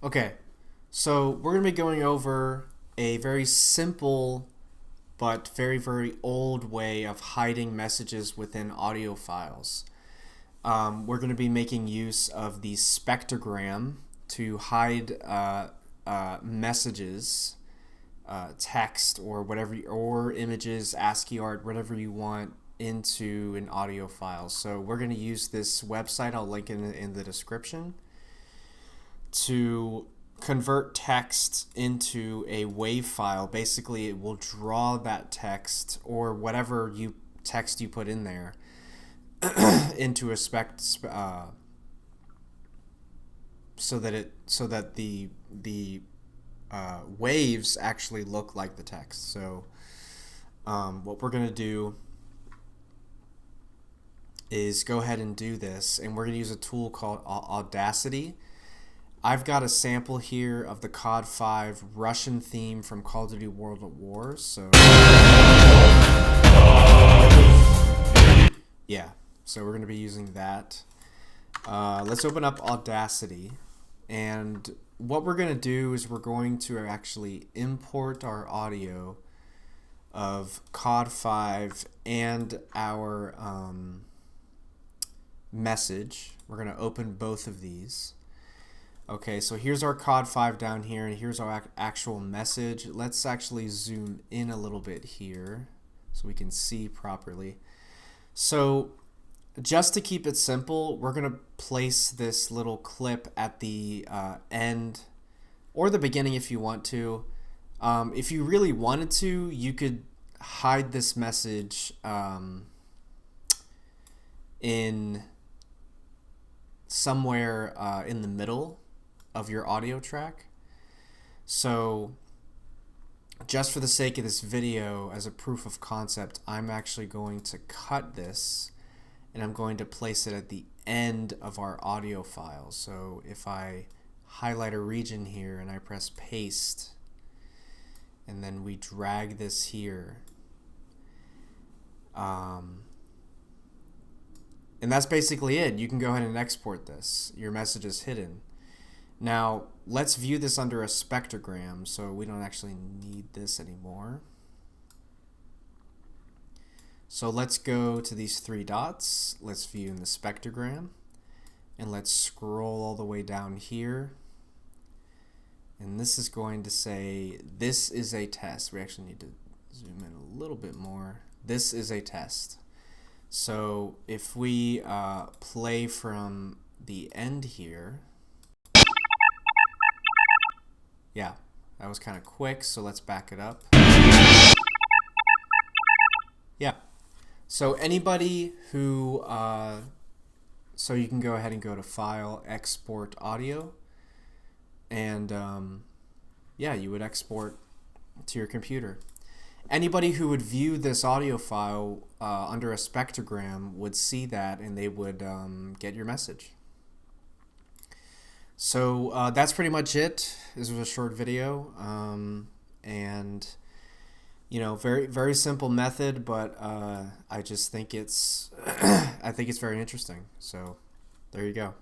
Okay, so we're going to be going over a very simple but very old way of hiding messages within audio files. We're going to be making use of the spectrogram to hide messages, text, or whatever, or images, ASCII art, whatever you want into an audio file. So we're going to use this website. I'll link it in the description to convert text into a WAV file. Basically, it will draw that text or whatever text you put in there into a so that the waves actually look like the text. So what we're gonna do is go ahead and do this, and we're gonna use a tool called Audacity. I've got a sample here of the COD 5 Russian theme from Call of Duty World at War. So yeah, so we're going to be using that. Let's open up Audacity, and what we're going to do is we're going to actually import our audio of COD 5 and our message. We're going to open both of these. Okay, so here's our COD 5 down here, and here's our actual message. Let's actually zoom in a little bit here so we can see properly. So just to keep it simple, we're going to place this little clip at the end or the beginning if you want to. If you really wanted to, you could hide this message in somewhere in the middle of your audio track. So just for the sake of this video, as a proof of concept, I'm actually going to cut this and I'm going to place it at the end of our audio file. So if I highlight a region here and I press paste and then we drag this here, and that's basically it. You can go ahead and export this. Your message is hidden. Now, let's view this under a spectrogram, so we don't actually need this anymore. So let's go to these three dots. Let's view in the spectrogram, and let's scroll all the way down here. And this is going to say, this is a test. We actually need to zoom in a little bit more. This is a test. So if we play from the end here, yeah, that was kind of quick, so let's back it up. Yeah, so anybody who, so you can go ahead and go to File, Export Audio, and yeah, you would export to your computer. Anybody who would view this audio file under a spectrogram would see that, and they would get your message. So that's pretty much it. This was a short video, and you know, very simple method, but I just think it's I think it's very interesting. So there you go.